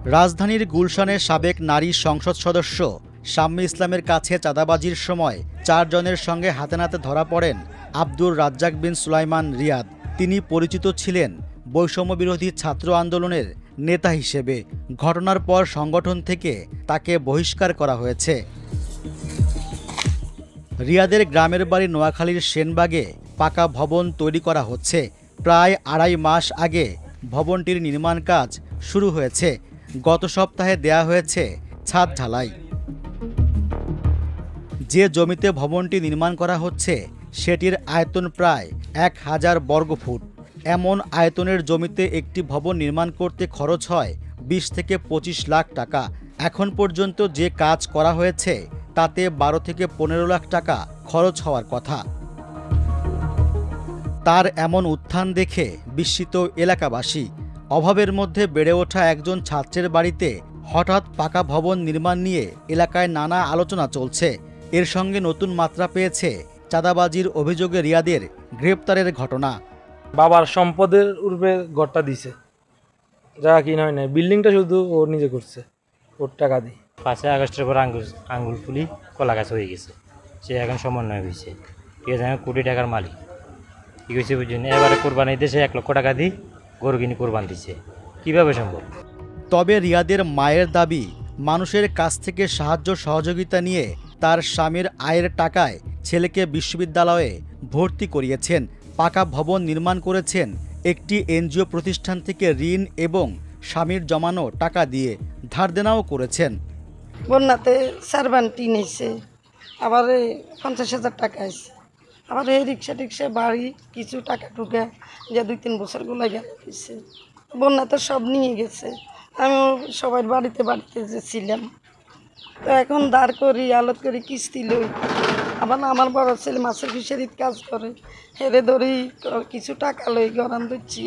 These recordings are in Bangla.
রাজধানীর গুলশানে সাবেক নারী সংসদ সদস্য শাম্মী ইসলামের কাছে চাঁদাবাজির সময় 4 জনের সঙ্গে হাতে নাতে ধরা পড়েন আব্দুর রাজ্জাক বিন সুলাইমান রিয়াদ। তিনি পরিচিত ছিলেন বৈষম্য বিরোধী ছাত্র আন্দোলনের নেতা হিসেবে। ঘটনার পর সংগঠন থেকে তাকে বহিষ্কার করা হয়েছে। রিয়াদের গ্রামের বাড়ি নোয়াখালীর সেনবাগে পাকা ভবন তৈরি করা হচ্ছে। প্রায় 2.5 মাস আগে ভবনটির নির্মাণ কাজ শুরু হয়েছে। গত সপ্তাহে দেয়া হয়েছে ছাদ ঢালাই। যে জমিতে ভবনটি নির্মাণ করা হচ্ছে সেটির আয়তন প্রায় 1000 বর্গফুট। এমন আয়তনের জমিতে একটি ভবন নির্মাণ করতে খরচ হয় 20 থেকে 25 লাখ টাকা। এখন পর্যন্ত যে কাজ করা হয়েছে তাতে 12 থেকে 15 লাখ টাকা খরচ হওয়ার কথা। তার এমন উত্থান দেখে বিস্মিত এলাকাবাসী। অভাবের মধ্যে বেড়ে ওঠা একজন ছাত্রের বাড়িতে হঠাৎ পাকা ভবন নির্মাণ নিয়ে এলাকায় নানা আলোচনা চলছে। এর সঙ্গে নতুন মাত্রা পেয়েছে চাঁদাবাজির অভিযোগে রিয়াদের গ্রেপ্তারের ঘটনা। বাবার সম্পদের উর্বে ঘরটা দিছে, যা কিনা হয় না, বিল্ডিংটা শুধু ও নিজে করছে, ওর টাকা দিয়ে। 5 আগস্টের পর আঙ্গুল ফুলি কলা গাছ হয়ে গেছে, সে এখন সমন্বয় হয়েছে। ঠিক আছে, আমি কোটি টাকার মালিক। ঠিক আছে, বুঝুন, এবারে কোরবানি দিয়েছে 1 লক্ষ টাকা দিয়ে গরু কিনে কোরবান দিচ্ছে, কীভাবে সম্ভব? তবে রিয়াদের মায়ের দাবি, মানুষের কাছ থেকে সাহায্য সহযোগিতা নিয়ে তার স্বামীর আয়ের টাকায় ছেলেকে বিশ্ববিদ্যালয়ে ভর্তি করিয়েছেন। পাকা ভবন নির্মাণ করেছেন একটি এনজিও প্রতিষ্ঠান থেকে ঋণ এবং স্বামীর জমানো টাকা দিয়ে। ধার দেনাও করেছেন। বন্যাতে সার্ভান্টি নিয়েছে, আবার 50,000 টাকা আছে, আবার এই রিক্সা বাড়ি কিছু টাকা টুকা যে 2-3 বছর গুলা গেছে। বন্যাতে সব নিয়ে গেছে। আমি সবাই বাড়িতে ছিলাম, তো এখন দাঁড় করি আলত করি কিস্তি লই। আবার আমার বড় ছেলে মাছের ফিশারিতে কাজ করে, হেরে ধরি কিছু টাকা লই গরান দিচ্ছি।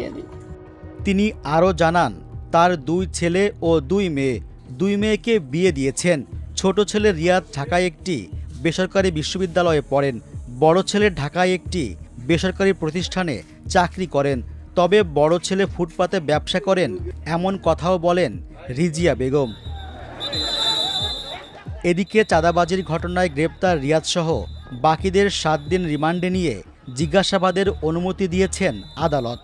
তিনি আরও জানান, তার 2 ছেলে ও 2 মেয়ে। 2 মেয়েকে বিয়ে দিয়েছেন। ছোট ছেলে রিয়াদ ঢাকায় একটি বেসরকারি বিশ্ববিদ্যালয়ে পড়েন। বড় ছেলে ঢাকায় একটি বেসরকারি প্রতিষ্ঠানে চাকরি করেন। তবে বড় ছেলে ফুটপাতে ব্যবসা করেন, এমন কথাও বলেন রিজিয়া বেগম। এদিকে চাঁদাবাজির ঘটনায় গ্রেপ্তার রিয়াদসহ বাকিদের 7 দিন রিমান্ডে নিয়ে জিজ্ঞাসাবাদের অনুমতি দিয়েছেন আদালত।